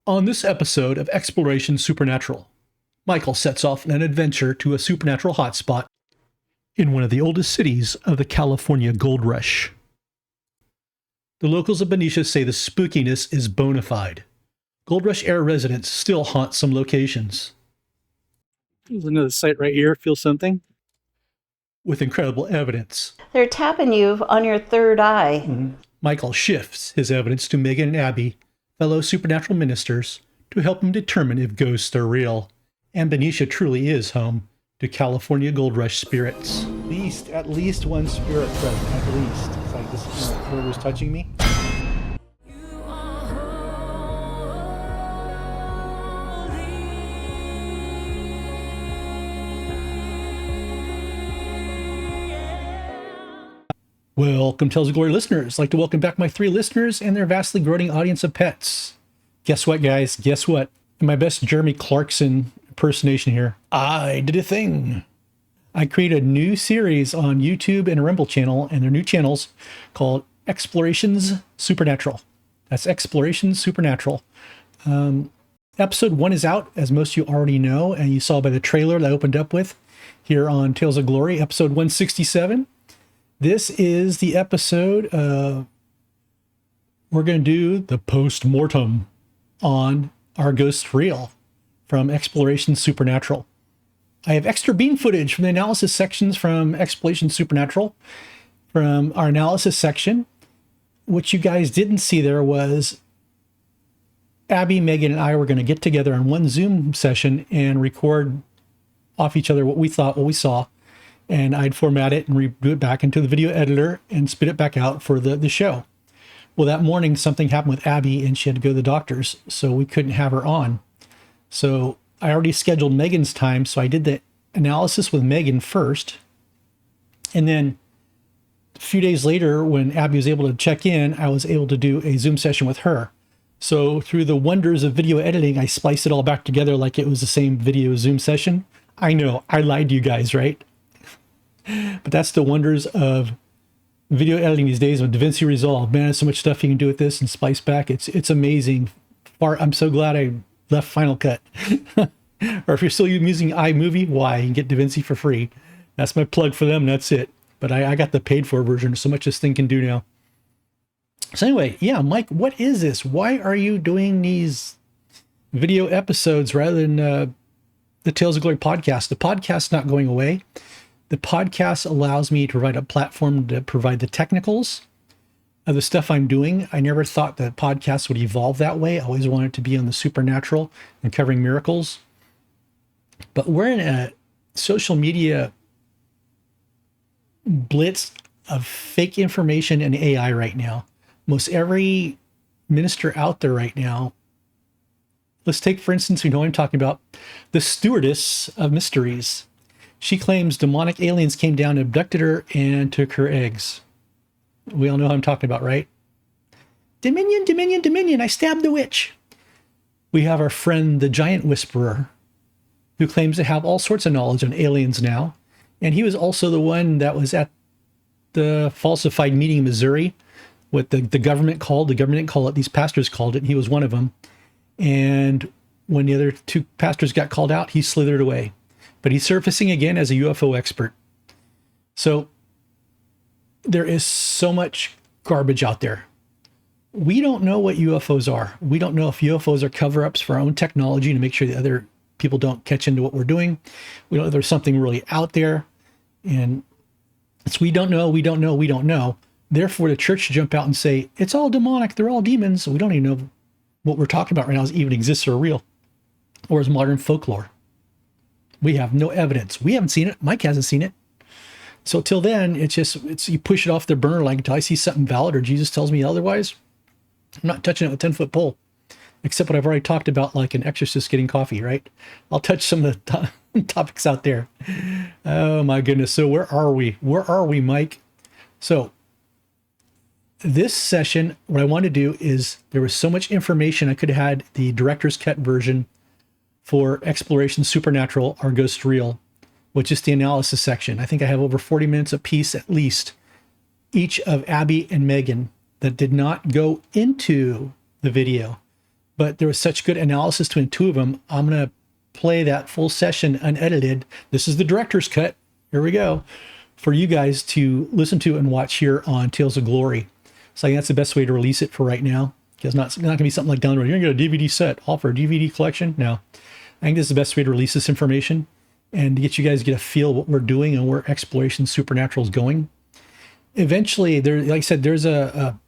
On this episode of Exploration Supernatural, Michael sets off on an adventure to a supernatural hotspot in one of the oldest cities of the California Gold Rush. The locals of Benicia say the spookiness is bona fide. Gold Rush era residents still haunt some locations. There's another site right here. Feel something? With incredible evidence. They're tapping you on your third eye. Michael shifts his evidence to Meagan and Abby, fellow supernatural ministers, to help him determine if ghosts are real. And Benicia truly is home to California Gold Rush spirits. At least one spirit present, at least. It's like this, whoever's touching me. Welcome, Tales of Glory listeners. I'd like to welcome back my 3 listeners and their vastly growing audience of pets. Guess what, guys? Guess what? In my best Jeremy Clarkson impersonation here, I did a thing. I created a new series on YouTube and a Rumble channel, and their new channels called Explorations Supernatural. That's Explorations Supernatural. Episode 1 is out, as most of you already know, and you saw by the trailer that I opened up with here on Tales of Glory, episode 167. This is the episode we're going to do the Postmortem on Are Ghosts Real from Exploration Supernatural. I have extra bean footage from the analysis sections from Exploration Supernatural. From our analysis section, what you guys didn't see there was Abby, Megan, and I were going to get together on one Zoom session and record off each other what we thought, what we saw. And I'd format it and redo it back into the video editor and spit it back out for the show. Well, that morning, something happened with Abby and she had to go to the doctor's, so we couldn't have her on. So I already scheduled Megan's time, so I did the analysis with Megan first. And then a few days later, when Abby was able to check in, I was able to do a Zoom session with her. So through the wonders of video editing, I spliced it all back together like it was the same video Zoom session. I know, I lied to you guys, right? But that's the wonders of video editing these days with DaVinci Resolve. Man, there's so much stuff you can do with this and splice back. It's amazing. I'm so glad I left Final Cut. Or if you're still using iMovie, why? You can get DaVinci for free. That's my plug for them. That's it. But I got the paid for version. So much this thing can do now. So anyway, yeah, Mike, what is this? Why are you doing these video episodes rather than the Tales of Glory podcast? The podcast's not going away. The podcast allows me to provide a platform to provide the technicals of the stuff I'm doing. I never thought that podcasts would evolve that way. I always wanted to be on the supernatural and covering miracles. But we're in a social media blitz of fake information and AI right now. Most every minister out there right now, let's take, for instance, we know what I'm talking about, the stewardess of mysteries. She claims demonic aliens came down, abducted her, and took her eggs. We all know who I'm talking about, right? Dominion, Dominion, Dominion, I stabbed the witch. We have our friend, the Giant Whisperer, who claims to have all sorts of knowledge on aliens now. And he was also the one that was at the falsified meeting in Missouri, what the government called. The government didn't call it, these pastors called it, and he was one of them. And when the other 2 pastors got called out, he slithered away. But he's surfacing again as a UFO expert. So there is so much garbage out there. We don't know what UFOs are. We don't know if UFOs are cover-ups for our own technology to make sure the other people don't catch into what we're doing. We don't know if there's something really out there. And it's we don't know, we don't know, we don't know. Therefore, the church should jump out and say, it's all demonic, they're all demons. We don't even know what we're talking about right now even exists or real, or is modern folklore. We have no evidence. We haven't seen it. Mike hasn't seen it. So till then, it's you push it off the burner like until I see something valid or Jesus tells me otherwise. I'm not touching it with a 10-foot pole, except what I've already talked about, like an exorcist getting coffee, right? I'll touch some of the topics out there. Oh my goodness. So where are we? Where are we, Mike? So this session, what I want to do is there was so much information. I could have had the director's cut version for Exploration Supernatural, Are Ghosts Real, which is the analysis section. I think I have over 40 minutes apiece at least, each of Abby and Megan, that did not go into the video. but there was such good analysis between the two of them. I'm going to play that full session unedited. This is the director's cut. Here we go. For you guys to listen to and watch here on Tales of Glory. So I think that's the best way to release it for right now. Because it's not going to be something like down the road. You're going to get a DVD set, all for a DVD collection. No. I think this is the best way to release this information and to get you guys to get a feel of what we're doing and where Exploration Supernatural is going. Eventually, there, like I said, there's a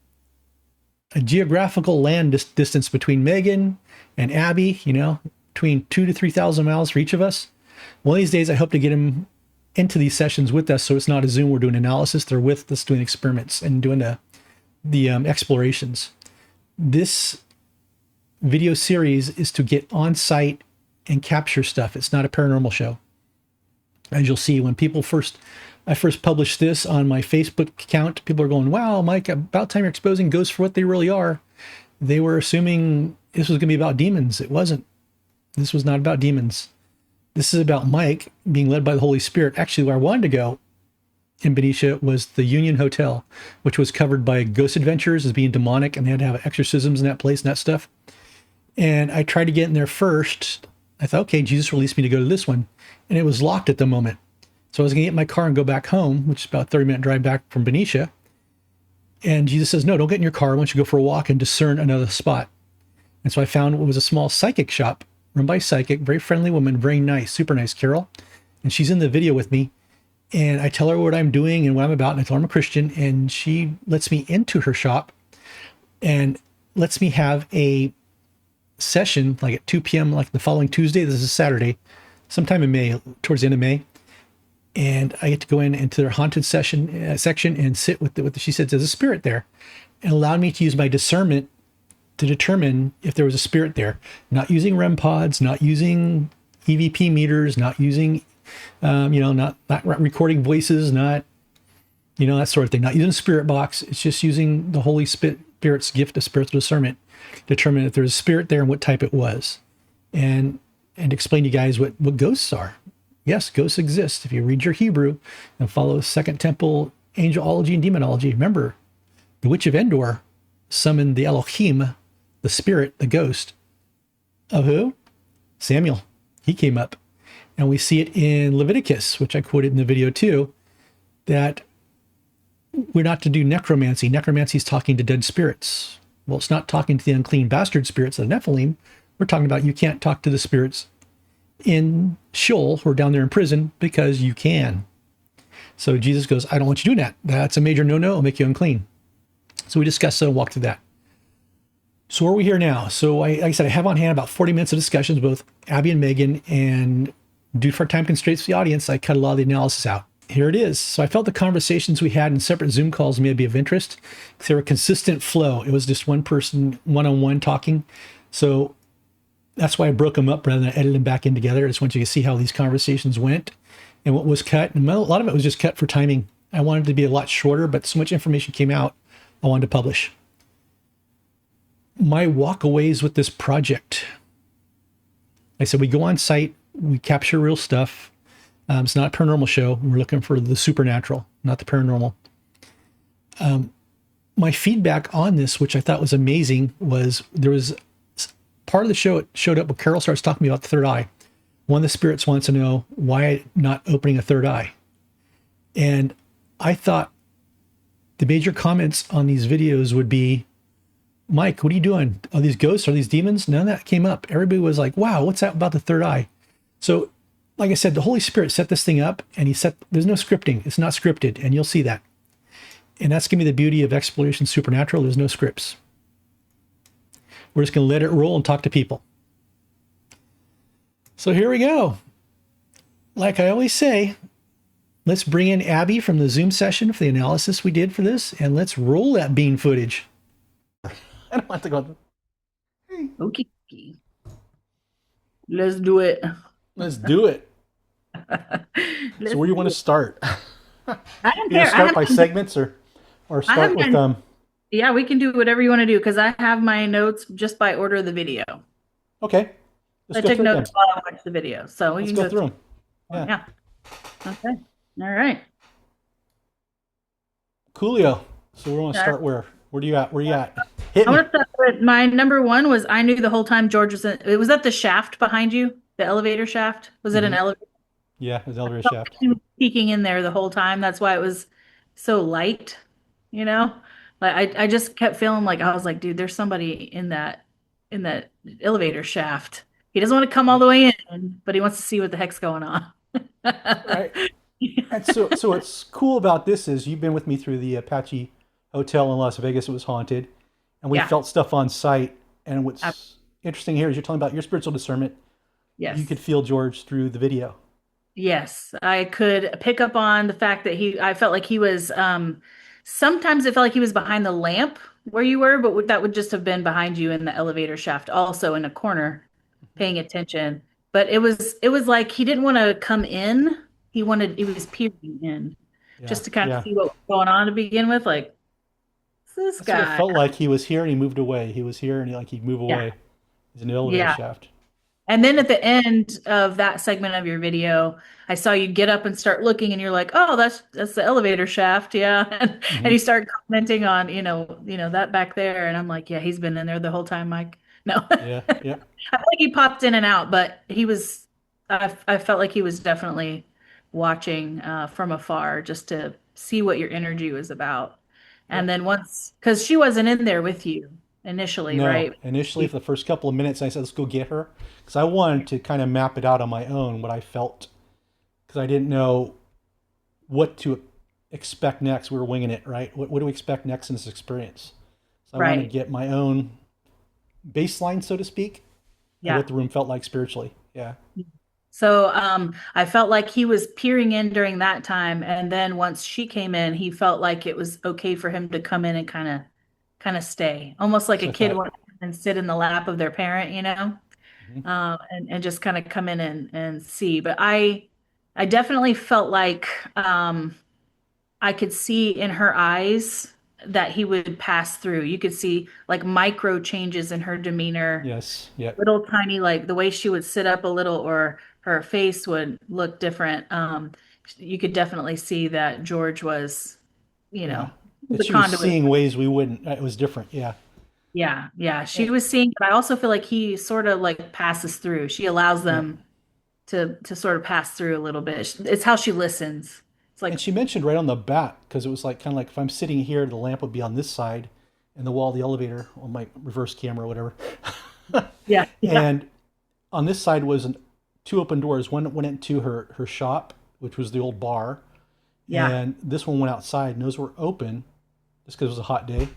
geographical land distance between Meagan and Abby, you know, between 2,000 to 3,000 miles for each of us. One of these days, I hope to get them into these sessions with us, so it's not a Zoom. We're doing analysis. They're with us doing experiments and doing the explorations. This video series is to get on site and capture stuff. It's not a paranormal show. As you'll see, when I first published this on my Facebook account, people are going, wow, Mike, about time you're exposing ghosts for what they really are. They were assuming this was going to be about demons. It wasn't. This was not about demons. This is about Mike being led by the Holy Spirit. Actually, where I wanted to go in Benicia was the Union Hotel, which was covered by Ghost Adventures as being demonic, and they had to have exorcisms in that place and that stuff. And I tried to get in there first. I thought, okay, Jesus released me to go to this one. And it was locked at the moment. So I was going to get in my car and go back home, which is about a 30-minute drive back from Benicia. And Jesus says, no, don't get in your car. Why don't you go for a walk and discern another spot? And so I found what was a small psychic shop run by a psychic, very friendly woman, very nice, super nice, Carol. And she's in the video with me. And I tell her what I'm doing and what I'm about. And I tell her I'm a Christian. And she lets me into her shop and lets me have a session like at 2 p.m. like the following Tuesday. This is Saturday, sometime in May, towards the end of May. And I get to go into their haunted section and sit with she said, there's a spirit there, and allowed me to use my discernment to determine if there was a spirit there. Not using REM pods, not using EVP meters, not using, not recording voices, not, that sort of thing. Not using a spirit box. It's just using the Holy Spirit's gift of spiritual discernment to determine if there's a spirit there and what type it was, and explain to you guys what ghosts are. Yes, ghosts exist. If you read your Hebrew and follow Second Temple angelology and demonology, remember, the Witch of Endor summoned the Elohim, the spirit, the ghost of who? Samuel. He came up. And we see it in Leviticus, which I quoted in the video too, that we're not to do necromancy. Necromancy is talking to dead spirits. Well, it's not talking to the unclean bastard spirits of the Nephilim. We're talking about you can't talk to the spirits in Sheol who are down there in prison because you can. So Jesus goes, I don't want you doing that. That's a major no-no. It'll make you unclean. So we discussed and walked through that. So where are we here now? So like I said, I have on hand about 40 minutes of discussions, both Abby and Meagan, and due for time constraints for the audience, I cut a lot of the analysis out. Here it is. So I felt the conversations we had in separate Zoom calls may be of interest because they were a consistent flow. It was just one person one-on-one talking. So that's why I broke them up rather than edit them back in together. I just want you to see how these conversations went and what was cut. And a lot of it was just cut for timing. I wanted it to be a lot shorter, but so much information came out, I wanted to publish. My walkaways with this project. I said, we go on site, we capture real stuff. It's not a paranormal show. We're looking for the supernatural, not the paranormal. My feedback on this, which I thought was amazing, was there was part of the show, it showed up when Carol starts talking to me about the third eye. One of the spirits wants to know why not opening a third eye. And I thought the major comments on these videos would be, Mike, what are you doing? Are these ghosts? Are these demons? None of that came up. Everybody was like, wow, what's that about the third eye? So, like I said, the Holy Spirit set this thing up, and there's no scripting. It's not scripted, and you'll see that. And that's going to be the beauty of Exploration Supernatural. There's no scripts. We're just going to let it roll and talk to people. So here we go. Like I always say, let's bring in Abby from the Zoom session for the analysis we did for this, and let's roll that bean footage. I don't want to go. Okay. Let's do it. Let's do it. So where do you want to start? I don't You want care. to start by segments or start with Yeah, we can do whatever you want to do because I have my notes just by order of the video. Okay. I took notes while I watched the video, so we Let's can go through them. Yeah. Okay. All right. Coolio. So we want to start where? Where are you at? Hit I me. want to start my number one was I knew the whole time George was in, it was at the shaft behind you, the elevator shaft. Was it an Hmm. elevator? Yeah, it was I elevator felt like shaft. he was peeking in there the whole time. That's why it was so light, you know? Like I just kept feeling like I was like, dude, there's somebody in that elevator shaft. He doesn't want to come all Right. the way in, but he wants to see what the heck's going on. Right. And so what's cool about this is you've been with me through the Apache Hotel in Las Vegas. It was haunted, and we Yeah. felt stuff on site. And I- what's interesting here is you're talking about your spiritual discernment. You could yes. feel George through the video. Yes, I could pick up on the fact that I felt like he was, sometimes it felt like he was behind the lamp where you were, but that would just have been behind you in the elevator shaft, also in a corner, paying attention. But it was like he didn't want to come in. He was peering in Yeah, just to kind of yeah. see what was going on to begin with. Like, who's this That's what it guy? felt like. He was here and he moved away. He was here and he'd move Yeah. away. He's in the elevator Yeah. shaft. And then at the end of that segment of your video, I saw you get up and start looking, and you're like, "Oh, that's the elevator shaft, yeah." And Hmm. you start commenting on, that back there, and I'm like, "Yeah, he's been in there the whole time, Mike." No, Yeah, I yeah, feel like he popped in and out, but he was. I felt like he was definitely watching from afar just to see what your energy was about. yeah. And then once, because she wasn't in there with you initially, No, right? initially for the first couple of minutes, I said, "Let's go get her," because I wanted to kind of map it out on my own what I felt, because I didn't know what to expect next. We were winging it, right? What do we expect next in this experience? So I wanted to Right. get my own baseline, so to speak, of what Yeah. the room felt like spiritually. Yeah, So I felt like he was peering in during that time, and then once she came in, he felt like it was okay for him to come in and kind of stay, almost like that's a what I kid thought. wants and sit in the lap of their parent, Hmm. and just kind of come in and see. But I definitely felt like I could see in her eyes that he would pass through. You could see like micro changes in her demeanor, Yes, yeah, little tiny, like the way she would sit up a little or her face would look different. You could definitely see that George was, you yeah. know, That the she was conduit. seeing ways we wouldn't. It was different. Yeah, Yeah, yeah. She and, was seeing, but I also feel like he sort of like passes through. She allows yeah. them to sort of pass through a little bit. It's how she listens. It's like, And she mentioned right on the bat, because it was like kind of like if I'm sitting here, the lamp would be on this side, and the wall of the elevator on my reverse camera or whatever. yeah, yeah, And on this side was two open doors. One went into her shop, which was the old bar, yeah, and this one went outside, and those were open just because it was a hot day.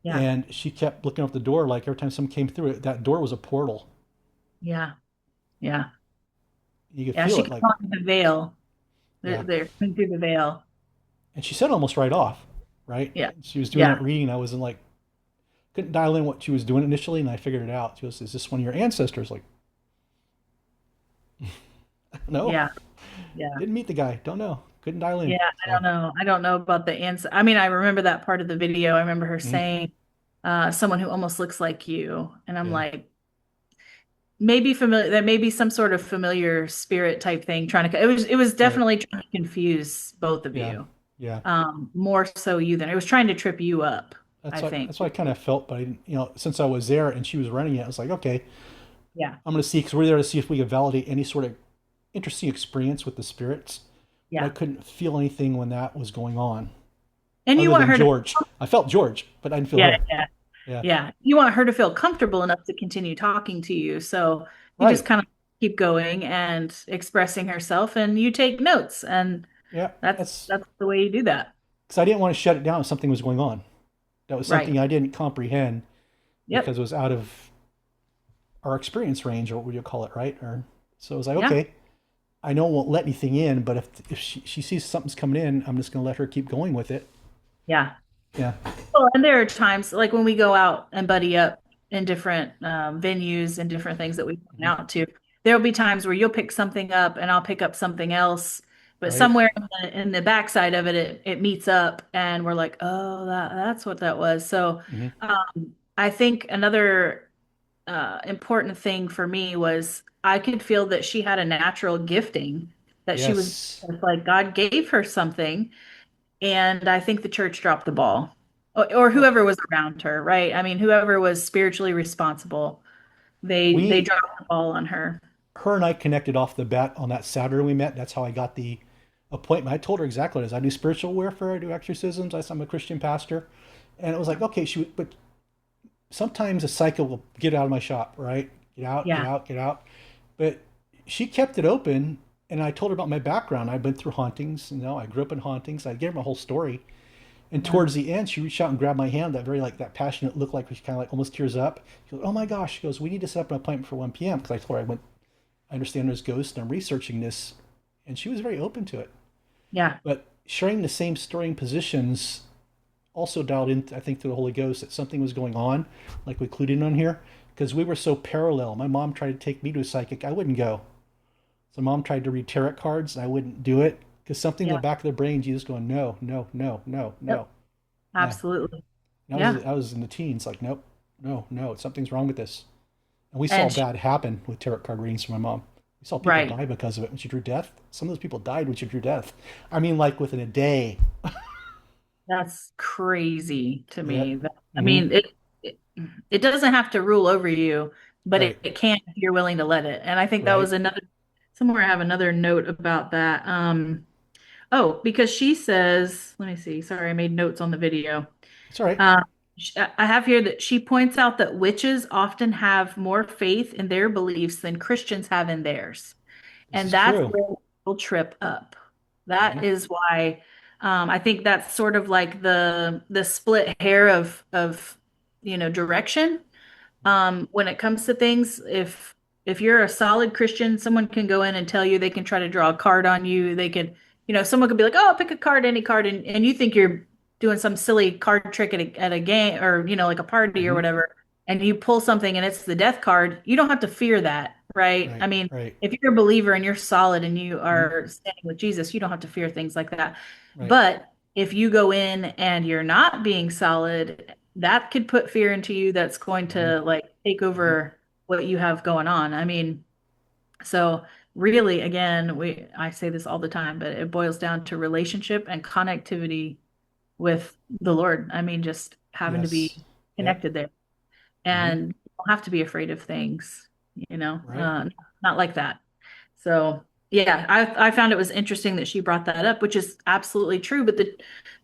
yeah, And she kept looking out the door, like every time someone came through it, that door was a portal. yeah, yeah. You could Yeah, feel she it, came like, on the veil. yeah. They're coming through the veil. And she said almost right off, right? Yeah, She was doing yeah, that reading. I wasn't like, couldn't dial in what she was doing initially, and I figured it out. She goes, "Is this one of your ancestors?" Like, no, yeah, yeah. didn't meet the guy. Don't know. Couldn't dial in. Yeah, I don't So, know. I don't know about the answer. I mean, I remember that part of the video. I remember her mhm, saying, someone who almost looks like you. And I'm yeah, like, maybe familiar, that may be some sort of familiar spirit type thing trying to, it was right. definitely trying to confuse both of Yeah, you. yeah. More so you than it was trying to trip you up, I think. That's what I kind of felt. But I didn't, since I was there and she was running it, I was like, okay, Yeah. I'm going to see, because we're there to see if we could validate any sort of interesting experience with the spirits. But I Yeah. couldn't feel anything when that was going on, And you other want than her to, George. I felt George, but I didn't feel yeah, her. yeah. Yeah, Yeah. You want her to feel comfortable enough to continue talking to you. So you just right. kind of keep going and expressing herself and you take notes. And Yeah, that's that's the way you do that. because I didn't want to shut it down if something was going on. That was Right. something I didn't comprehend Yep. because it was out of our experience range, or what would you call it, right? Or so I was like, Yeah. okay, I know it won't let anything in, but if she sees something's coming in, I'm just going to let her keep going with it. Yeah. Yeah. Well, and there are times like when we go out and buddy up in different venues and different things that we've gone Hmm. out to, there'll be times where you'll pick something up and I'll pick up something else, but Right. somewhere in the backside of it, it meets up and we're like, oh, that's what that was. So Hmm. I think another important thing for me was I could feel that she had a natural gifting that she was Yes. like God gave her something. And I think the church dropped the ball or Oh, whoever was around her, right? I mean, whoever was spiritually responsible, they we, dropped the ball on her. her and I connected off the bat on that Saturday we met. That's how I got the appointment. I told her exactly what it is. I do spiritual warfare. I do exorcisms. I'm a Christian pastor. And it was like, okay, but sometimes a psycho will get out of my shop, right? Get out, get Yeah. out, get out. But she kept it open, and I told her about my background. I've been through hauntings. I grew up in hauntings. I gave her my whole story. And Yeah. towards the end, she reached out and grabbed my hand, that very like that passionate look, like she kind of like almost tears up. She goes, "Oh my gosh!" She goes, "We need to set up an appointment for 1 p.m." Because I told her I understand there's ghosts and I'm researching this, and she was very open to it. Yeah. But sharing the same story and positions also dialed in, I think, to the Holy Ghost that something was going on, like we clued in on here, because we were so parallel. My mom tried to take me to a psychic, I wouldn't go. So mom tried to read tarot cards, and I wouldn't do it because something in the Yeah. back of the brain, Jesus going, no, no, no, no, Yep. no. Yeah, Absolutely. and Yeah. I was in the teens, like, nope, no, no, something's wrong with this. And we saw And she, bad happen with tarot card readings from my mom. We saw people right. die because of it when she drew death. Some of those people died when she drew death. I mean, like within a day. That's crazy to Yep. me. I Mm-hmm. mean, it it doesn't have to rule over you, but Right. it can if you're willing to let it. And I think that Right. was another somewhere I have another note about that. Oh, because she says, let me see. Sorry, I made notes on the video. It's all right. Uh, I have here that she points out that witches often have more faith in their beliefs than Christians have in theirs. This And is that's true. where people trip up. Mm-hmm. That is why I think that's sort of like the split hair of direction when it comes to things. If you're a solid Christian, someone can go in and tell you they can try to draw a card on you. They could, someone could be like, "Oh, pick a card, any card," and you think you're doing some silly card trick at a game or like a party or Mm-hmm. whatever, and you pull something and it's the death card. You don't have to fear that, right? I Right. mean, Right. if you're a believer and you're solid and you Mm-hmm. are standing with Jesus, you don't have to fear things like that. Right. But if you go in and you're not being solid, that could put fear into you that's going Mm-hmm. to like take Mm-hmm. over what you have going on. I mean, so really, again, I say this all the time, but it boils down to relationship and connectivity with the Lord. I mean, just having to Yes. be Yep. connected there. Mm-hmm. And you don't have to be afraid of things, Right. not like that. So yeah, I found it was interesting that she brought that up, which is absolutely true. But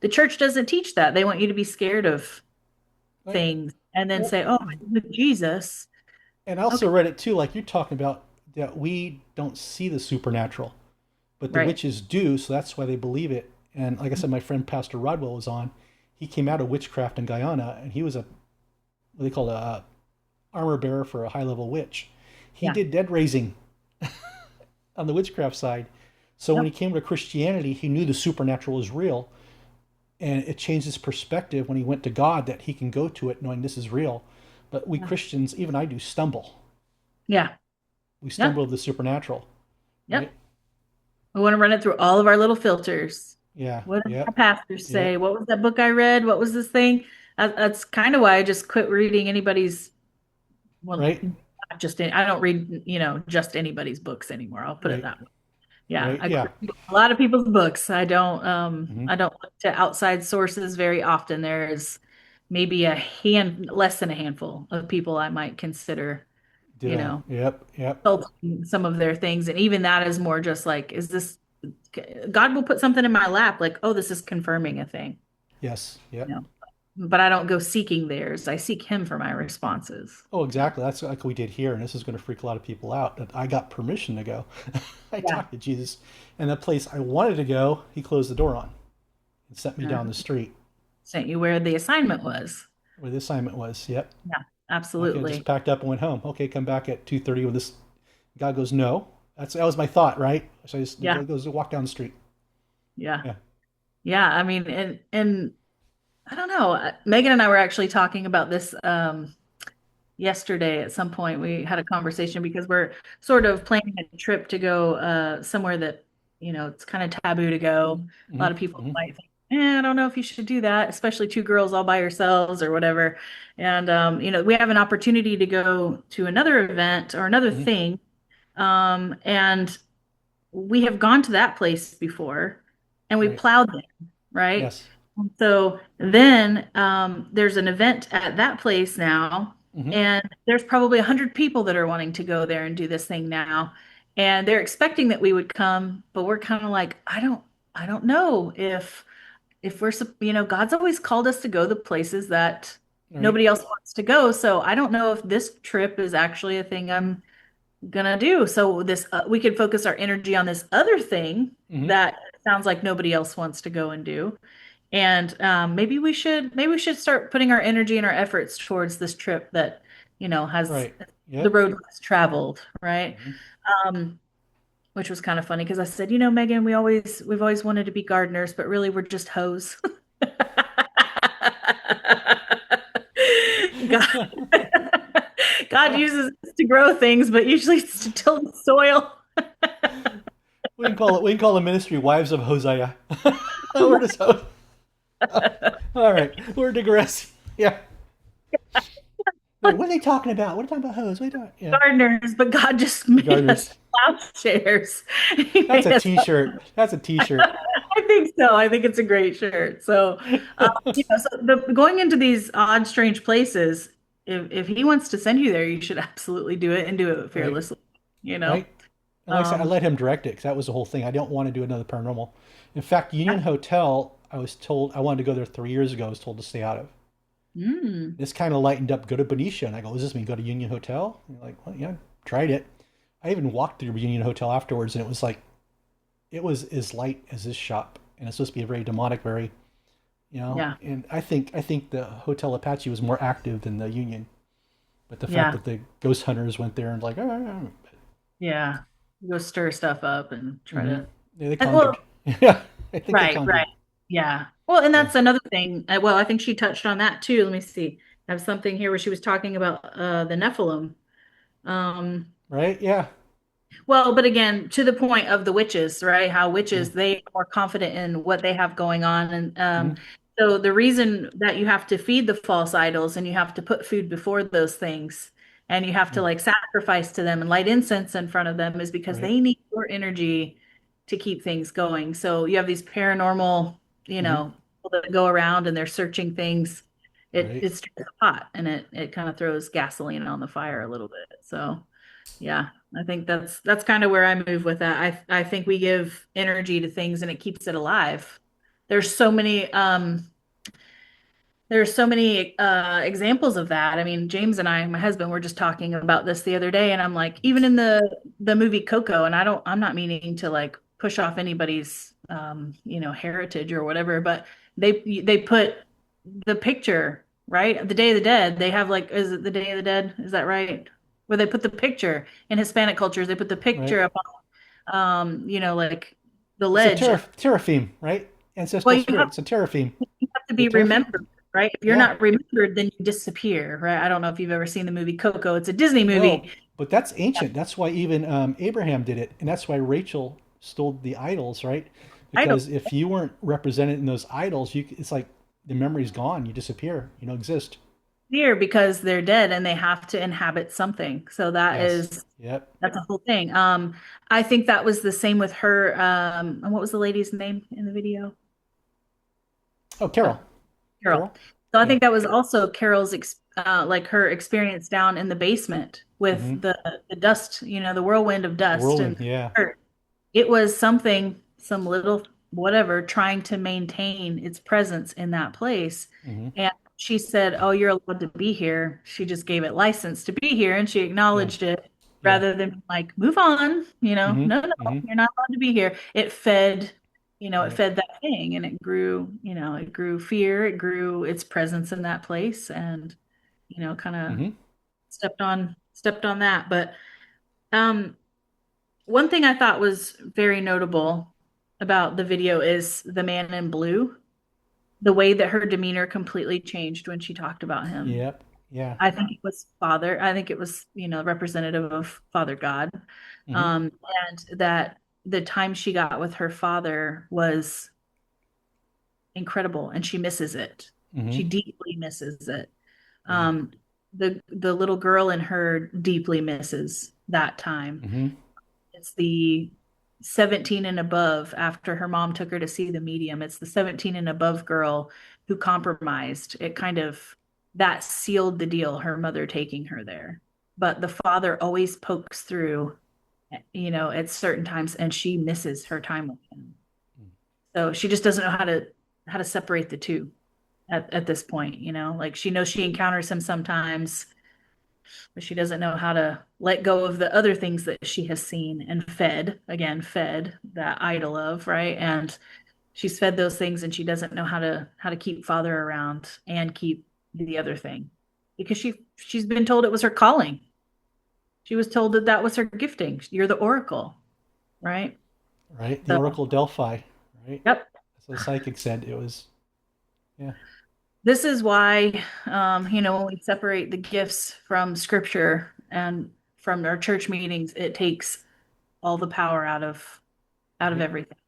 the church doesn't teach that. They want you to be scared of Right. things and then Well, say, "Oh, with Jesus." and I also Okay, read it too, like you're talking about, that we don't see the supernatural, but the right. witches do, so that's why they believe it. And like I said, my friend Pastor Rodwell was on. He came out of witchcraft in Guyana, and he was a what they call a armor bearer for a high level witch. He Yeah. did dead raising on the witchcraft side. So when he Yep. came to Christianity, he knew the supernatural was real, and it changed his perspective when he went to God, that he can go to it knowing this is real. But we Yeah. Christians, even I do, stumble. Yeah. We Yep. stumble with the supernatural, right? Yep. We want to run it through all of our little filters. Yeah. What did our Yep. pastors say? Yep. What was that book I read? What was this thing? That's kind of why I just quit reading anybody's, well, Right. not just I don't read, just anybody's books anymore. I'll put it Right. that way. Yeah, Right. I Yeah. read a lot of people's books. Hmm. I don't look to outside sources very often. There's maybe less than a handful of people I might consider, you Ditto. know, Yep. Yep. consulting some of their things. And even that is more just like, is this, God will put something in my lap, like, oh, this is confirming a thing, Yes. you Yep. know, but I don't go seeking theirs. I seek him for my responses. Oh, exactly. That's like we did here, and this is going to freak a lot of people out. That I got permission to go. I Yeah. talked to Jesus, and the place I wanted to go, he closed the door on and sent me Uh, down the street Sent you where the assignment was. where the assignment was. Yep. Yeah, I could have just absolutely. packed up and went home. Okay, come back at 2:30 when this guy goes, no. That was my thought, right? So I just Yeah. goes walk down the street. Yeah. Yeah. Yeah. I mean, and I don't know. Megan and I were actually talking about this yesterday at some point. We had a conversation because we're sort of planning a trip to go somewhere that, it's kind of taboo to go. A Hmm. lot of people Hmm. might think, I don't know if you should do that, especially two girls all by yourselves or whatever. And, we have an opportunity to go to another event or another Hmm. thing. And we have gone to that place before and we Right. plowed there, right? Yes. So then there's an event at that place now, Hmm. and there's probably 100 people that are wanting to go there and do this thing now. And they're expecting that we would come, but we're kind of like, I don't know if we're, God's always called us to go the places that Right. nobody else wants to go. So I don't know if this trip is actually a thing I'm gonna do. So this we could focus our energy on this other thing Hmm. that sounds like nobody else wants to go and do. And maybe we should start putting our energy and our efforts towards this trip that, has Right. the Yep. road less traveled, right? Hmm. Um, which was kind of funny because I said, Megan, we've always wanted to be gardeners, but really we're just hoes. God, God uses us to grow things, but usually it's to till the soil. We can call the ministry Wives of Hosea. We're just all right. We're digressing. Yeah. What are they talking about? What are they talking about hose? What are they talking? Yeah. Gardeners, but God just The made us gardeners. plowshares. He That's made a us. t-shirt. That's a t-shirt. I think so. I think it's a great shirt. So, going into these odd, strange places, if he wants to send you there, you should absolutely do it and do it Right. fearlessly. You know. Right. And like I said, I Um, let him direct it because that was the whole thing. I don't want to do another paranormal. In fact, Union Hotel, I was told I wanted to go there 3 years ago. I was told to stay out of. mm, This kind of lightened up. Go to Benicia, and I go, "Does this mean go to Union Hotel?" And you're like, "Well, yeah, tried it." I even walked through Union Hotel afterwards, and it was like it was as light as this shop, and it's supposed to be a very demonic, very yeah, And I think the Hotel Apache was more active than the Union, but the fact yeah, that the ghost hunters went there and like, oh, yeah. Go stir stuff up and try mm-hmm. to. Yeah, they Well, conquered. Yeah, I think they right, conquered. right. Yeah. Well, and Yeah, that's another thing. Well, I think she touched on that too. Let me see. I have something here where she was talking about the Nephilim. Um, right. Yeah. well, but again, to the point of the witches, right? How Mm-hmm. witches, they are more confident in what they have going on. And Mm-hmm. so the reason that you have to feed the false idols and you have to put food before those things and you have to like sacrifice to them and light incense in front of them is because Right. they need your energy to keep things going. So you have these paranormal, Mm-hmm. people that go around and they're searching things. Right. It's just hot and it kind of throws gasoline on the fire a little bit. So yeah, I think that's kind of where I move with that. I think we give energy to things and it keeps it alive. There's so many there's so many examples of that. I mean, James and I, my husband, were just talking about this the other day, and I'm like, even in the movie Coco, and I'm not meaning to like push off anybody's heritage or whatever, but they put the picture, right? The Day of the Dead, they have like, is it the Day of the Dead? Is that right? Where they put the picture in Hispanic cultures, they put the picture Right. up on like the It's a ledge. teraphim, right? Well, Ancestral spirit. It's a teraphim. you have to The be teraphim. remembered, right? If you're Yeah. not remembered, then you disappear, right? I don't know if you've ever seen the movie Coco. It's a Disney movie. No, but that's ancient. That's why even Abraham did it, and that's why Rachel stole the idols, right? I don't Because if you weren't represented in those idols, it's like the memory's gone. You disappear. You don't exist. fear because they're dead and they have to inhabit something. So Yes. Yep. that's a whole thing. I think that was the same with her. And what was the lady's name in the video? Oh, Carol. Carol. Carol. So I Yeah. think that was also Carol's like her experience down in the basement with Mm-hmm. the dust, the whirlwind of The dust whirlwind. and Yeah. her. It was something, some little whatever, trying to maintain its presence in that place. Mm-hmm. And she said, "Oh, you're allowed to be here." She just gave it license to be here and she Yeah. acknowledged it Yeah. rather than like, move on, Mm-hmm. no, no, Mm-hmm. you're not allowed to be here. It Yep. fed that thing and it grew, it grew fear, it grew its presence in that place and, kind of Mm-hmm. stepped on that. But um one thing I thought was very notable about the video is the man in blue, the way that her demeanor completely changed when she talked about him. Yep. Yeah. I think it was Father. I think it was, representative of Father God. Mm-hmm. And that the time she got with her father was incredible and she misses it. Mm-hmm. She deeply misses it. Yeah. Um, the little girl in her deeply misses that time. Mm-hmm. It's the 17 and above after her mom took her to see the medium. It's the 17 and above girl who compromised. It kind of that sealed the deal, her mother taking her there. But the father always pokes through, at certain times, and she misses her time with him. So she just doesn't know how to separate the two at this point, like she knows she encounters him sometimes, but she doesn't know how to let go of the other things that she has seen and fed that idol of, right? And she's fed those things, and she doesn't know how to keep father around and keep the other thing, because she's been told it was her calling. She was told that was her gifting. You're the oracle, right? Right. The So, Oracle Delphi. Right. yep. That's what the psychic said. It was. Yeah. This is why, when we separate the gifts from scripture and from our church meetings, it takes all the power out of Right. everything.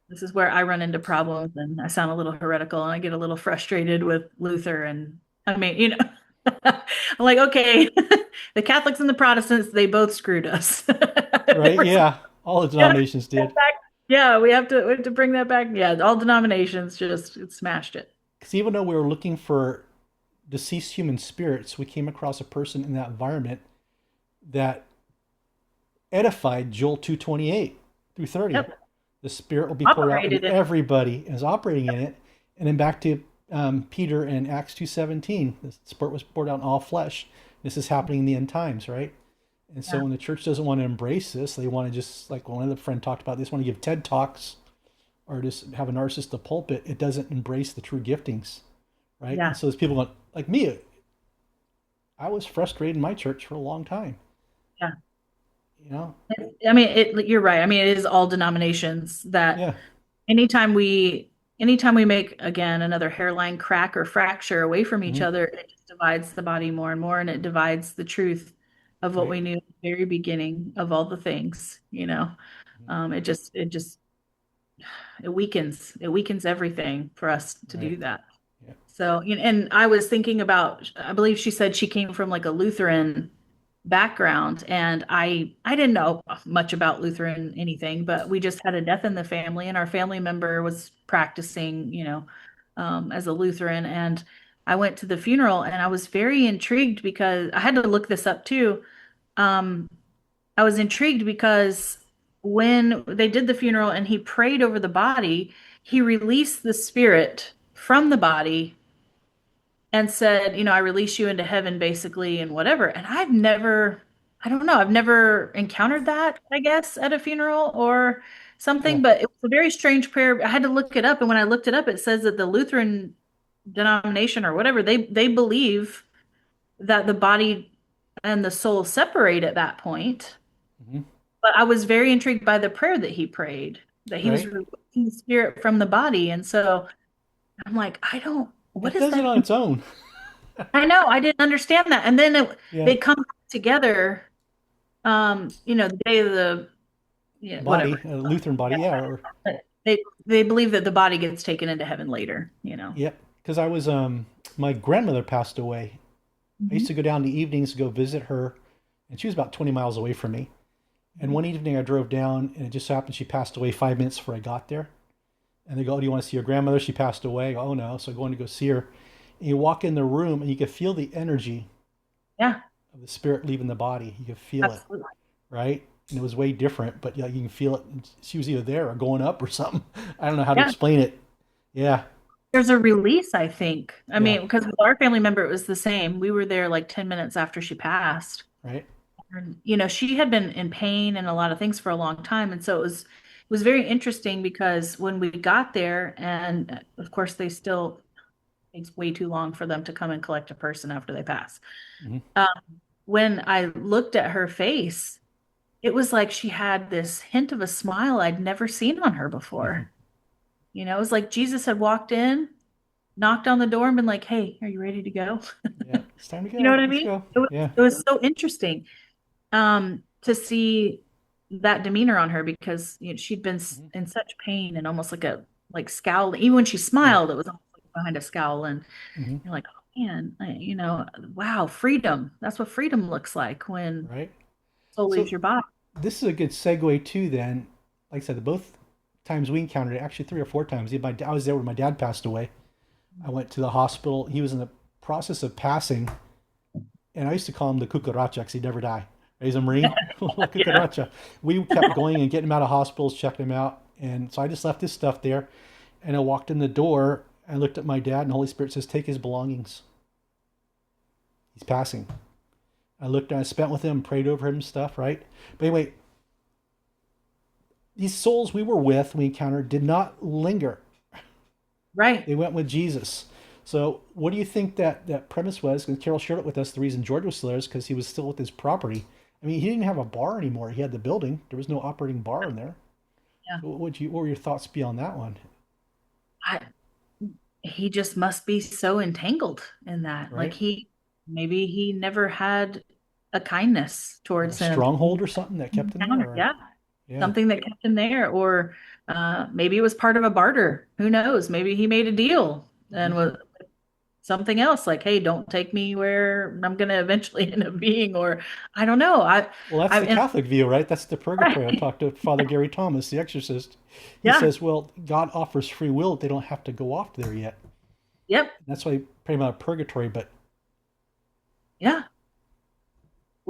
This is where I run into problems, and I sound a little heretical, and I get a little frustrated with Luther. And I mean, I'm like, okay, the Catholics and the Protestants, they both screwed us. Right. Yeah. All the Yeah, denominations did. yeah, we have to bring that back. Yeah, all denominations just it smashed it. Because even though we were looking for deceased human spirits, we came across a person in that environment that edified Joel 2:28 through 30. Yep, The Spirit will be poured out operated into it. everybody and is operating in it. And then back to Peter in Acts 2:17, the Spirit was poured out on all flesh. This is happening in the end times, right? And so Yeah, when the church doesn't want to embrace this, they want to just, like one other friend talked about, they just want to give TED Talks or just have a narcissist to pulpit. It doesn't embrace the true giftings, right? And yeah, so there's people going, like me, I was frustrated in my church for a long time, yeah. you know? I mean, you're right. I mean, it is all denominations that Yeah. anytime we anytime we make again another hairline crack or fracture away from each Hmm. other, it just divides the body more and more, and it divides the truth of what Right. we knew at the very beginning of all the things. Mhm. It weakens everything for us to Right. do that. Yeah. So, and I was thinking about, I believe she said she came from like a Lutheran background, and I didn't know much about Lutheran anything, but we just had a death in the family, and our family member was practicing, as a Lutheran. And I went to the funeral, and I was very intrigued because I had to look this up too. Um, I was intrigued because when they did the funeral and he prayed over the body, he released the spirit from the body and said, I release you into heaven basically and whatever. And I don't know, I've never encountered that, I guess, at a funeral or Yeah. something, but it was a very strange prayer. I had to look it up. And when I looked it up, it says that the Lutheran denomination or whatever, they believe that the body and the soul separate at that point. Hmm. But I was very intrigued by the prayer that he prayed, that he was Right. releasing the spirit from the body. And so I'm like, what It does does it that on mean? its own. I know, I didn't understand that. And then Yeah. they come together, the day of the, whatever. Body, a Lutheran body. Yeah. Or, They believe that the body gets taken into heaven later. yeah. Because I was, my grandmother passed away. I used Mhm. to go down in the evenings to go visit her, and she was about 20 miles away from me. And one evening I drove down, and it just happened she passed away 5 minutes before I got there. And they go, "Oh, do you want to see your grandmother? She passed away." I go, "Oh no." So I go in to go see her. And you walk in the room, and you can feel the energy Yeah, of the spirit leaving the body. You can feel it, absolutely. right? And it was way different, but yeah, you can feel it. She was either there or going up or something. I don't know how to Yeah. explain it. Yeah. There's a release, I think. I Yeah. mean, because with our family member, it was the same. We were there like 10 minutes after she passed. Right. And, she had been in pain and a lot of things for a long time. And so it was very interesting because when we got there, and of course they still takes way too long for them to come and collect a person after they pass. Hmm. Um, when I looked at her face, it was like she had this hint of a smile I'd never seen on her Hmm. before. It was like Jesus had walked in, knocked on the door, and been like, "Hey, are you ready to go?" Yeah. It's time to You know go. what I Let's mean? go. It was Yeah. it was so interesting to see that demeanor on her because she'd been Hmm. in such pain and almost like a like scowl. Even when she Yeah. smiled, it was almost like behind a scowl, and Hmm. you're like, "Oh man, wow, freedom. That's what freedom looks like when Right. soul leaves So your body." this is a good segue too then. like I said, both times we encountered it, actually 3 or 4 times. I was there when my dad passed away. I went to the hospital. He was in the process of passing, and I used to call him the cucaracha because he'd never die. He's a Marine, La Yeah. cucaracha. We kept going and getting him out of hospitals, checking him out. And so I just left his stuff there. And I walked in the door. I looked at my dad, and the Holy Spirit says, "Take his belongings. He's passing." I looked and I spent with him, prayed over him and stuff, right? But anyway, these souls we were with, we encountered, did not linger. Right. They went with Jesus. So, what do you think that premise was? Because Carol shared it with us. The reason George was still there is because he was still with his property. I mean, he didn't have a bar anymore. He had the building. There was no operating bar in there. Yeah. So what were your thoughts be on that one? I, he just must be so entangled in that. Like Right? maybe he never had a kindness Like a towards him. stronghold or something that kept him there? Or Yeah, yeah, something that kept him there, or maybe it was part of a barter. Who knows? Maybe he made a deal and hmm was something else like, "Hey, don't take me where I'm going to eventually end up being," or I don't know. Well, that's I, the and, Catholic view, right? That's the purgatory. I talked to Father Gary Thomas, the exorcist. He yeah, says, well, God offers free will. They don't have to go off there yet. yep, That's why he pray about purgatory. But yeah.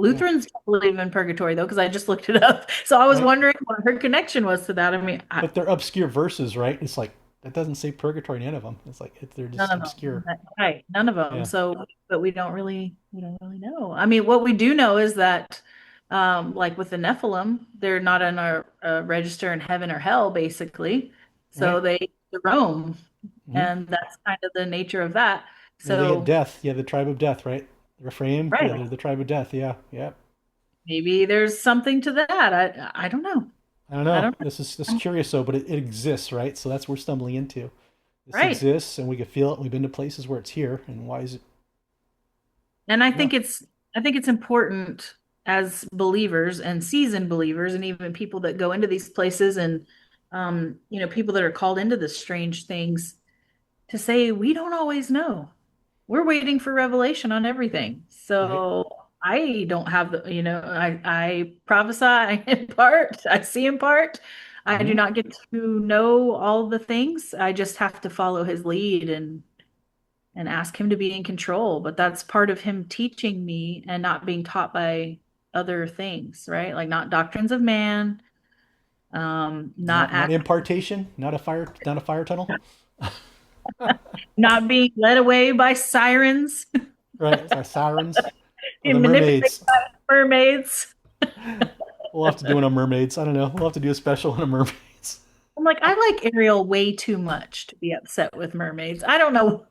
yeah, Lutherans don't believe in purgatory though, because I just looked it up. So I was right. wondering what her connection was to that. I mean, But they're obscure verses, right? It's like that doesn't say purgatory in any of them. It's like they're none just of them, obscure. right? None of them. Yeah, So, but we don't really know. I mean, what we do know is that, like with the Nephilim, they're not in a register in heaven or hell, basically. So right. they roam, hmm and that's kind of the nature of that. Yeah, they get So, death. Yeah, the tribe of death, right? Rephaim. Yeah, right, they're the tribe of death. Yeah, yeah. maybe there's something to that. I don't know. I don't I know. don't This is know. curious though, but it exists, right? So that's what we're stumbling into. This Right. exists, and we can feel it. We've been to places where it's here, and why is it? And Yeah, I think it's important as believers and seasoned believers and even people that go into these places and people that are called into the strange things to say we don't always know. We're waiting for revelation on everything. right. So I don't have I prophesy in part, I see in part. I do hmm not get to know all the things. I just have to follow his lead and ask him to be in control. But that's part of him teaching me and not being taught by other things, right? Like not doctrines of man, not Not act, impartation. Not a fire tunnel. not being led away by sirens Right. By sirens or the and manipulated mermaids. by mermaids. We'll have to do one on mermaids. I don't know. We'll have to do a special on mermaids. I'm like, I like Ariel way too much to be upset with mermaids. I don't know.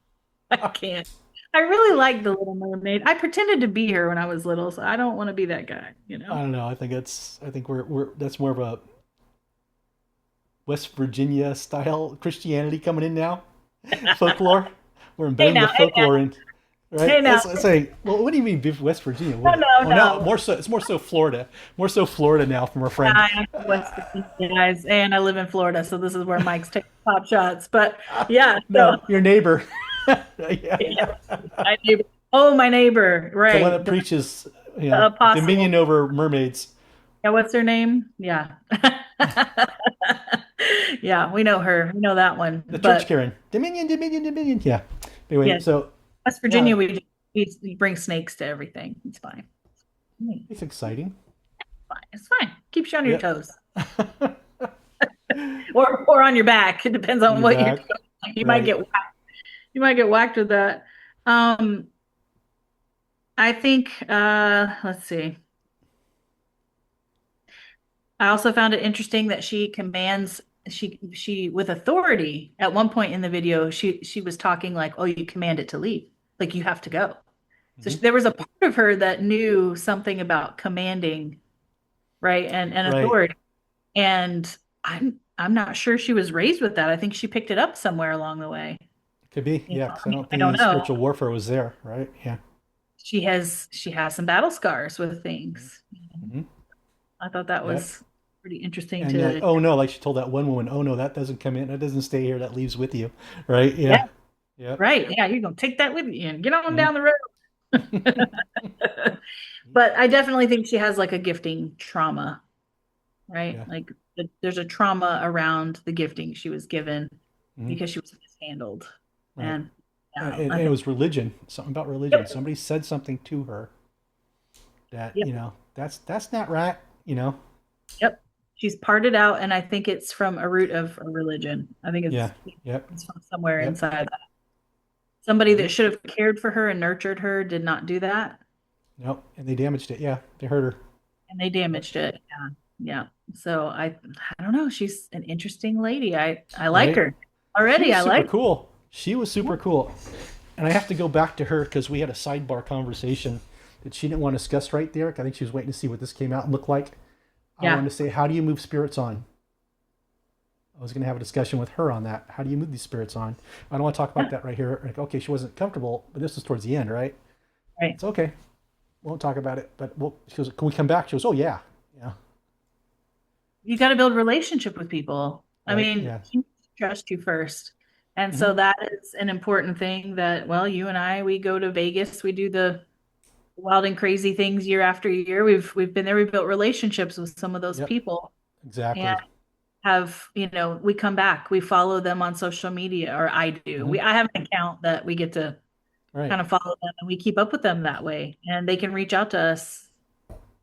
I can't. I really like the Little Mermaid. I pretended to be her when I was little, so I don't want to be that guy, you I know? don't know. I think we're that's more of a West Virginia style Christianity coming in now. Folklore. We're Hey embedding the now, hey now, folklore in, right? hey now. That's saying. Well, what do you mean West Virginia? No, What? no, Oh, now no. more so. It's more so Florida. More so Florida now from our friend. I am from West Virginia, guys, and I live in Florida, so this is where Mike's taking top shots. But yeah, so No, your neighbor. Yeah, yeah, my neighbor. Oh, my neighbor, the one right? that preaches, The dominion apostle. over mermaids. Yeah, what's her name? Yeah. Yeah, we know her. We know that one. The church But Karen. Dominion, dominion, dominion. Yeah. Anyway, yeah, so West yeah, Virginia, we bring snakes to everything. It's fine. It's it's exciting. fine. It's fine. Keeps you on your Yep. toes or on your back. It depends On on your what you're back. doing. You might Right. get you might get whacked with that. Um, I think let's see. I also found it interesting that she commands she with authority at one point in the video she was talking like, "Oh, you command it to leave. Like you have to go." So hmm there was a part of her that knew something about commanding, right? And Right. authority. And I'm not sure she was raised with that. I think she picked it up somewhere along the way. Could be. You Yeah, know, because I I mean, don't I think don't any know. spiritual warfare was there. Right. Yeah. She has some battle scars with things. hmm I thought that Yep. was pretty interesting And like, to, oh no, like she told that one woman, oh no, that doesn't come in. That doesn't stay here. That leaves with you. Right. yeah, Yeah. Yep. right. Yeah, you're gonna take that with you and get on Mhm. down the road. But I definitely think she has like a gifting trauma, right? Yeah. Like there's a trauma around the gifting she was given Hmm. because she was mishandled. Right. And And, yeah, and I it think, was religion, something about religion. yep, Somebody said something to her that, yep, that's not right, you know? yep. She's parted out, and I think it's from a root of a religion. I think Yeah. Yep. it's from somewhere Yep. inside that. Somebody Hmm. that should have cared for her and nurtured her did not do that, Nope. And they damaged it. Yeah. They hurt her. and they Yep. damaged it. Yeah, yeah. So I don't know. She's an interesting lady. I like Right. her She already. was I super like. cool. She was Yeah, super cool. And I have to go back to her because we had a sidebar conversation that she didn't want to discuss right there. I think she was waiting to see what this came out and looked like. I yeah, wanted to say, how do you move spirits on? I was going to have a discussion with her on that. How do you move these spirits on? I don't want to talk about yeah. that right here. Like, okay, she wasn't comfortable, but this was towards the end, right? Right. It's okay. Won't talk about it. But she goes, can we come back? She goes, oh yeah, yeah, You got to build relationship with people. I right, mean, yeah, you trust you first. And hmm, so that is an important thing that, well, you and I, we go to Vegas, we do the wild and crazy things year after year. We've been there, we've built relationships with some of those yep, people and exactly, have, we come back, we follow them on social media, or I do. hmm, I have an account that we get to right, kind of follow them and we keep up with them that way. And they can reach out to us,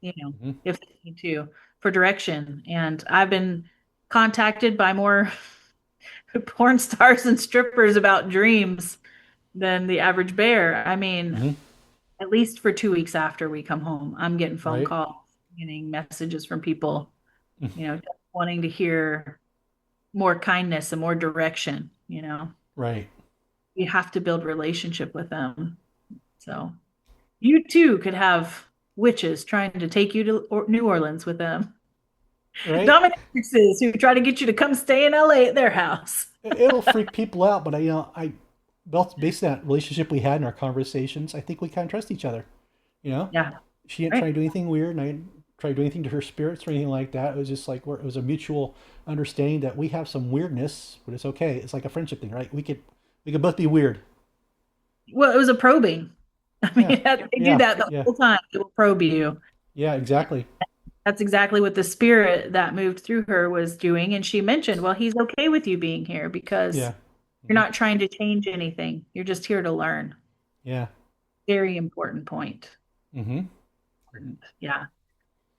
hmm, if they need to for direction. And I've been contacted by more porn stars and strippers about dreams than the average bear. I mean, hmm, at least for 2 weeks after we come home, I'm getting phone right, calls, getting messages from people, mm, just wanting to hear more kindness and more direction. right, You have to build relationship with them. So you too could have witches trying to take you to New Orleans with them. right. Dominatrixes who try to get you to come stay in LA at their house. It'll freak people out, but I based on that relationship we had in our conversations, I think we kind of trust each other. You know, Yeah, she didn't try right. to do anything weird, and I didn't try to do anything to her spirits or anything like that. It was just like it was a mutual understanding that we have some weirdness, but it's okay. It's like a friendship thing, right? We could both be weird. Well, it was a probing. I mean, Yeah, they do yeah, that the yeah, whole time. They will probe you. yeah, exactly. That's exactly what the spirit that moved through her was doing. And she mentioned, well, he's okay with you being here because Yeah, you're hmm, not trying to change anything. You're just here to learn. yeah, Very important point. hmm. Important. Yeah.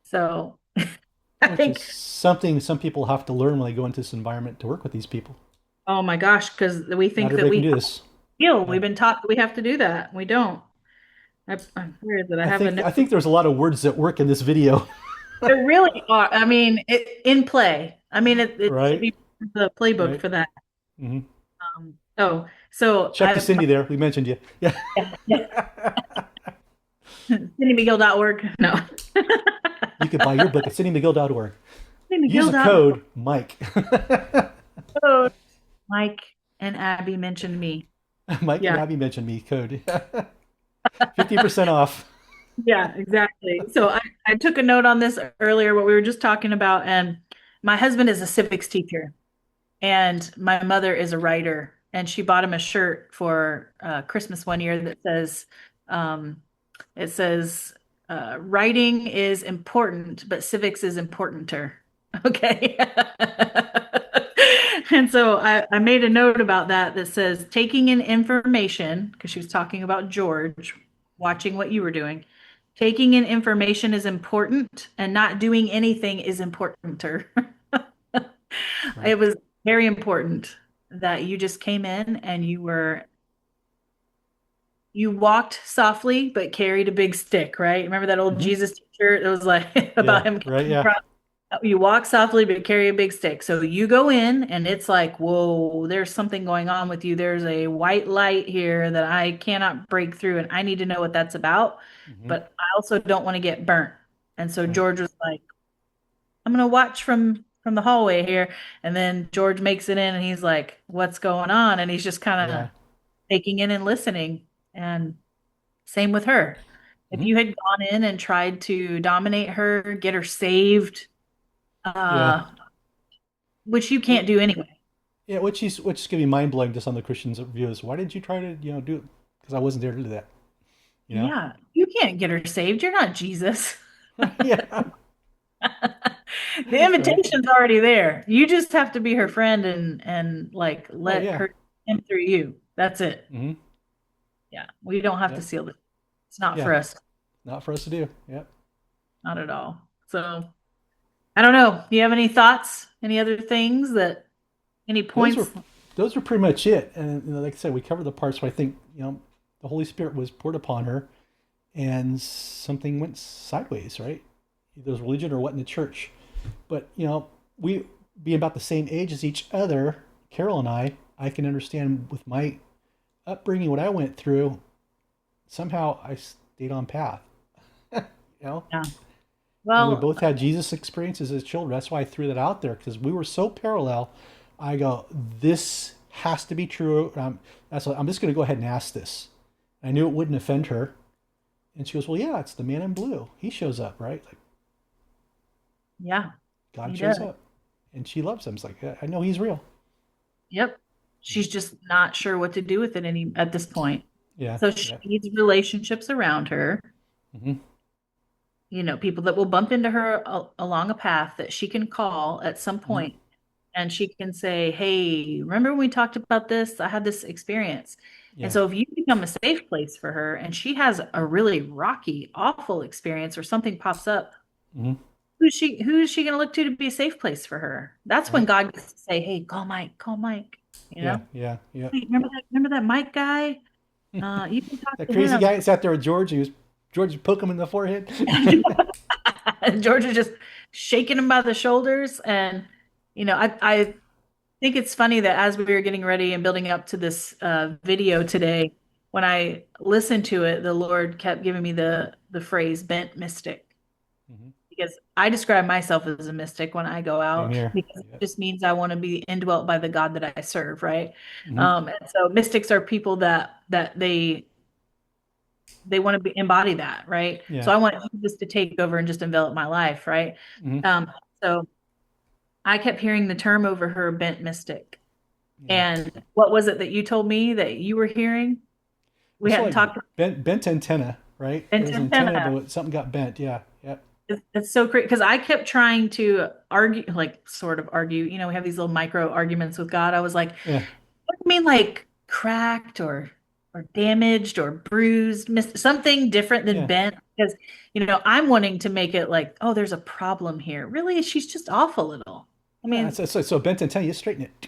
So I Which is think, something some people have to learn when they go into this environment to work with these people. oh my gosh, because we Not think that everybody can we do this. heal. Yeah. We've been taught that we have to do that. We don't. Where is it? I I have a think note. I think there's a lot of words that work in this video, There really are. I mean, in play. I mean, it should right? be the playbook Right. for that. Hmm. Oh, so Check to Cindy there. We mentioned you. Yeah. yeah, CindyMcGill.org. No. You could buy your book at citymcgill.org. Use the CindyMcGill.org. code Mike. Mike and Abby mentioned me. Mike and Yeah. Abby mentioned me. Code 50% off. Yeah, exactly. So I took a note on this earlier, what we were just talking about. And my husband is a civics teacher, and my mother is a writer. And she bought him a shirt for Christmas one year that um, it says, writing is important, but civics is importanter. Okay. And so I made a note about that says taking in information, because she was talking about George, watching what you were doing. Taking in information is important, and not doing anything is importanter. Right. It was very important that you just came in and you walked softly but carried a big stick, right? Remember that old Hmm. Jesus t-shirt that was like Yeah. about him Right. coming Yeah. across? You walk softly but carry a big stick. So you go in and it's like, whoa, there's something going on with you. There's a white light here that I cannot break through, and I need to know what that's about. Hmm. But I also don't want to get burnt. And so Right. George was like, I'm gonna watch from the hallway here. And then George makes it in and he's like, what's going on? And he's just kind of Yeah. taking in and listening. And same with her. If Hmm. you had gone in and tried to dominate her, get her saved, Yeah. uh, which you Well, can't do anyway. yeah. Which is gonna be mind blowing to some of the Christians' views. Why didn't you try to do it? Because I wasn't there to do that. You know. Yeah, you can't get her saved. You're not Jesus. Yeah. The Right? invitation's already there. You just have to be her friend and like Oh let yeah. her in through you. That's it. Hmm. Yeah. We don't have to Yep. seal it. It's not Yeah. for us. Not for us to do. Yep. Not at all. So I don't know. Do you have any thoughts? Any other things that any Those were points? those were pretty much it. And like I said, we covered the parts where I think the Holy Spirit was poured upon her, and something went sideways. Right? Either it was religion or what in the church. But we being about the same age as each other, Carol and I can understand with my upbringing what I went through. Somehow I stayed on path. you know, Yeah. and we Well, both had Jesus experiences as children. That's why I threw that out there because we were so parallel. I go, this has to be true. That's what, I'm just going to go ahead and ask this. I knew it wouldn't offend her, and she goes, "Well, yeah, it's the man in blue. He shows up, right? Like yeah, God he shows does. up, and she loves him." It's like, yeah, I know he's real. Yep. She's just not sure what to do with it any at this point. Yeah, So she yeah, needs relationships around her, hmm people that will bump into her along a path that she can call at some hmm point and she can say, "Hey, remember when we talked about this? I had this experience." And yeah, so if you become a safe place for her and she has a really rocky, awful experience or something pops up, hmm who's she going to look to be a safe place for her? That's when right, God gets to say, "Hey, call Mike, call Mike." You yeah, know? yeah, yeah. "Hey, remember that Mike guy? You can talk That to crazy him." guy sat there with George. George would poke him in the forehead. And George is just shaking him by the shoulders. And, I think it's funny that as we were getting ready and building up to this video today, when I listened to it, the Lord kept giving me the phrase bent mystic hmm because I describe myself as a mystic when I go Same out here. because it Yep. just means I want to be indwelt by the God that I serve, right? hmm And so mystics are people that they want to embody that, right? So Yeah. I want Jesus to take over and just envelop my life, right? hmm So I kept hearing the term over her, bent mystic. Yeah. And what was it that you told me that you were hearing? Well, We so hadn't like talked about bent antenna, right? It bent was an antenna, antenna. but something got bent. Yeah. Yep. It's so crazy because I kept trying to argue, like sort of argue. We have these little micro arguments with God. I was like, Yeah. what do you mean like cracked or damaged or bruised, something different than Yeah. bent? Because I'm wanting to make it like, oh, there's a problem here. Really, she's just off a little. I Yeah. mean, So bent antenna, you straighten it.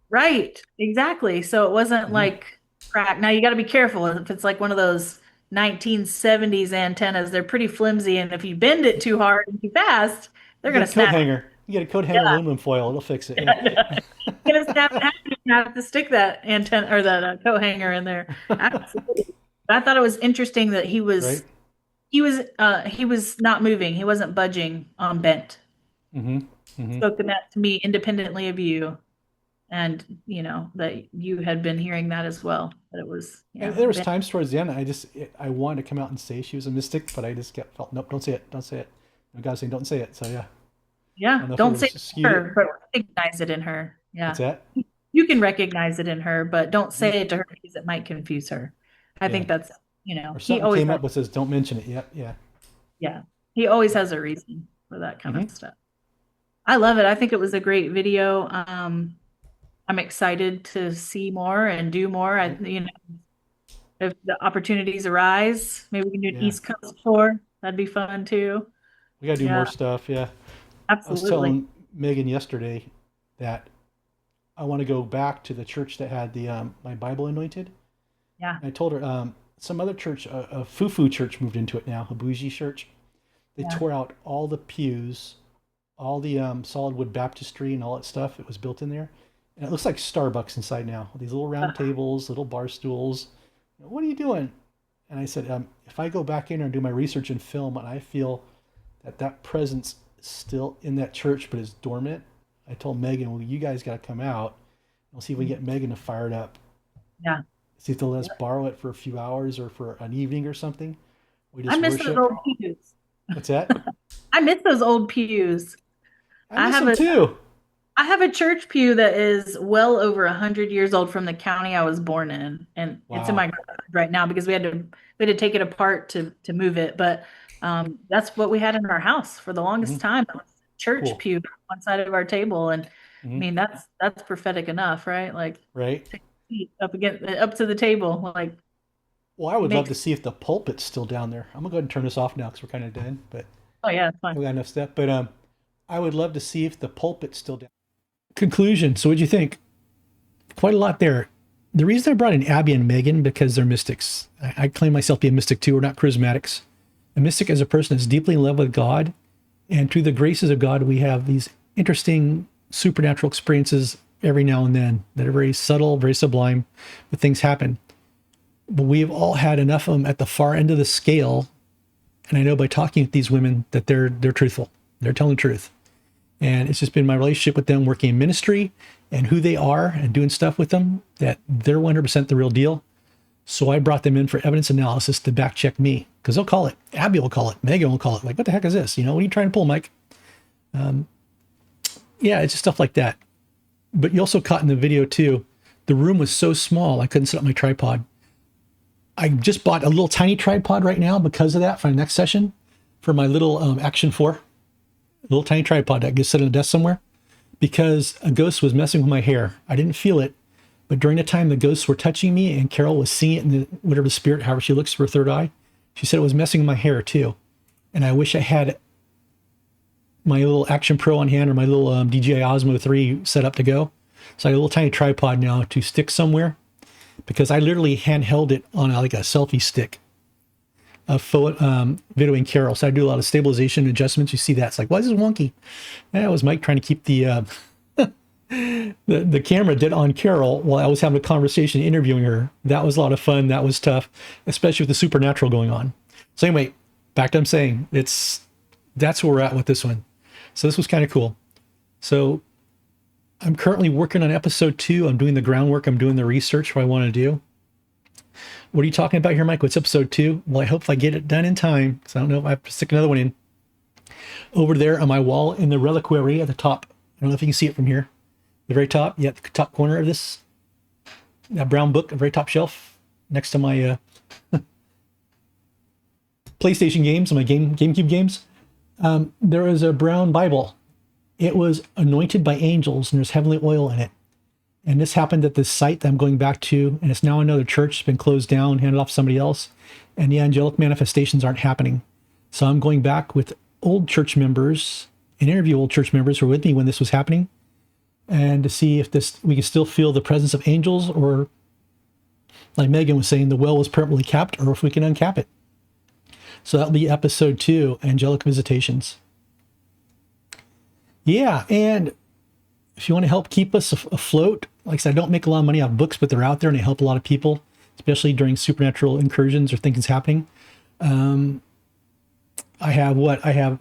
right, exactly. So it wasn't hmm like cracked. Now you got to be careful if it's like one of those 1970s antennas. They're pretty flimsy, and if you bend it too hard and too fast, they're You get gonna a coat snap. hanger. You get a coat hanger aluminum foil. It'll fix it. Yeah. Gonna snap in half if you have to stick that antenna or that coat hanger in there. Absolutely. But I thought it was interesting that he was Right. he was he was not moving. He wasn't budging on bent. hmm hmm Spoken that to me independently of you, and that you had been hearing that as well. That it was And there was bent. times towards the end, I wanted to come out and say she was a mystic, but I just kept felt nope, don't say it, don't say it. And God saying don't say it. So yeah, I Yeah, don't know if it don't say was it skewed to it. her, but recognize it in her. What's Yeah, that? you can recognize it in her, but don't hmm say it to her because it might confuse her. I Yeah. think that's Or he something always came has. up that says don't mention it yet. Yeah. Yeah, he always Yep. has a reason for that kind of hmm stuff. I love it. I think it was a great video. I'm excited to see more and do more. Right. If the opportunities arise, maybe we can do an Yeah. East Coast tour. That'd be fun too. We got to do Yeah, more stuff. Yeah. I was absolutely. telling Megan yesterday that I want to go back to the church that had the my Bible anointed. Yeah. And I told her some other church, a foo-foo church, moved into it now, a bougie church. They Yeah. tore out all the pews, all the solid wood baptistry and all that stuff. It was built in there, and it looks like Starbucks inside now. These little round tables, little bar stools. What are you doing? And I said, if I go back in there and do my research and film, and I feel that presence is still in that church but is dormant, I told Megan, well, you guys got to come out. We'll see if we can get Megan to fire it up. Yeah. See if they'll let us borrow it for a few hours or for an evening or something. We I just miss those worship. old pews. What's that? I miss those old pews. I I miss have them a too. I have a church pew that is well over 100 years old from the county I was born in, and it's in my Wow. garage right now because we had to take it apart to move it. But that's what we had in our house for the longest hmm time. church Cool. pew on one side of our table. And I Hmm. mean, that's prophetic enough, right? Like Right. take a seat up against up to the table, like Well, I would love to makes. see if the pulpit's still down there. I'm gonna go ahead and turn this off now because we're kind of done. But Oh yeah, it's fine. we got enough stuff. But I would love to see if the pulpit's still down. Conclusion. So, what'd you think? Quite a lot there. The reason I brought in Abby and Megan because they're mystics. I claim myself to be a mystic too. We're not charismatics. A mystic is a person that's deeply in love with God, and through the graces of God, we have these interesting supernatural experiences every now and then that are very subtle, very sublime, but things happen. But we've all had enough of them at the far end of the scale, and I know by talking with these women that they're truthful. They're telling the truth. And it's just been my relationship with them working in ministry and who they are and doing stuff with them that they're 100% the real deal. So I brought them in for evidence analysis to back check me because they'll call it. Abby will call it. Megan will call it. Like, what the heck is this? You know, what are you trying to pull, Mike? Yeah, it's just stuff like that. But you also caught in the video too. The room was so small, I couldn't set up my tripod. I just bought a little tiny tripod right now because of that for the next session for my little Action 4. A little tiny tripod that I can sit on a desk somewhere because a ghost was messing with my hair. I didn't feel it, but during the time the ghosts were touching me and Carol was seeing it in the, whatever the spirit, however she looks for her third eye, she said it was messing with my hair too. And I wish I had my little Action Pro on hand or my little DJI Osmo 3 set up to go. So I have a little tiny tripod now to stick somewhere because I literally handheld it on like a selfie stick of videoing Carol. So I do a lot of stabilization adjustments. You see that. It's like, why is this wonky? That was Mike trying to keep the the camera dead on Carol while I was having a conversation interviewing her. That was a lot of fun. That was tough, especially with the supernatural going on. So anyway, back to what I'm saying, that's where we're at with this one. So this was kind of cool. So I'm currently working on episode 2. I'm doing the groundwork. I'm doing the research what I want to do. What are you talking about here, Mike? What's episode 2? Well, I hope I get it done in time because I don't know if I have to stick another one in. Over there on my wall in the reliquary at the top. I don't know if you can see it from here. The very top, yeah, the top corner of this that brown book, the very top shelf next to my PlayStation games, my GameCube games. There is a brown Bible. It was anointed by angels and there's heavenly oil in it. And this happened at this site that I'm going back to, and it's now another church. It's been closed down, handed off to somebody else, and the angelic manifestations aren't happening. So I'm going back with old church members and interview old church members who were with me when this was happening, and to see if we can still feel the presence of angels, or like Megan was saying, the well was permanently capped, or if we can uncap it. So that'll be episode 2, angelic visitations. Yeah, and if you want to help keep us afloat, like I said, I don't make a lot of money off books, but they're out there and they help a lot of people, especially during supernatural incursions or things happening. I have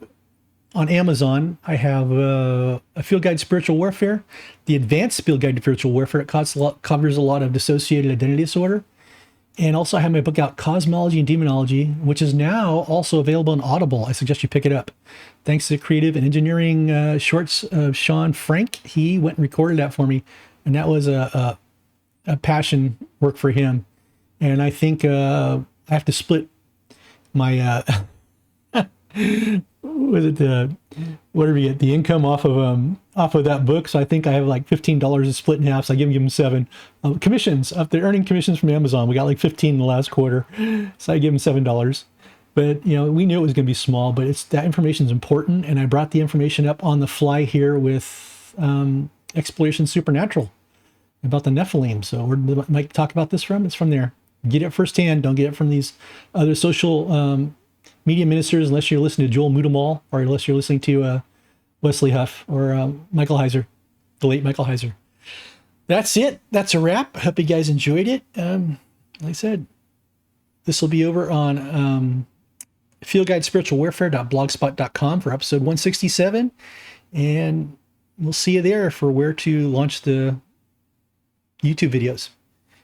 on Amazon, I have a field guide to spiritual warfare, the advanced field guide to spiritual warfare. It covers a lot of dissociated identity disorder. And also I have my book out, Cosmology and Demonology, which is now also available on Audible. I suggest you pick it up. Thanks to the creative and engineering shorts of Sean Frank. He went and recorded that for me. And that was a passion work for him. And I think I have to split my, whatever you get, the income off of that book. So I think I have like $15 to split in half. So I give them 7 commissions. After earning commissions from Amazon, we got like 15 in the last quarter. So I give them $7. But we knew it was going to be small. But that information is important, and I brought the information up on the fly here with Exploration Supernatural about the Nephilim. So where did Mike talk about this from? It's from there. Get it firsthand. Don't get it from these other social media ministers, unless you're listening to Joel Mudamal, or unless you're listening to Wesley Huff or Michael Heiser, the late Michael Heiser. That's it. That's a wrap. I hope you guys enjoyed it. Like I said, this will be over on fieldguidespiritualwarfare.blogspot.com for episode 167. And we'll see you there for where to launch the YouTube videos.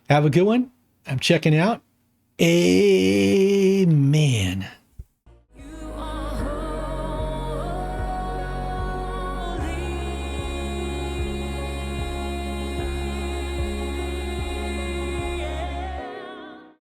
Have a good one. I'm checking out. Amen.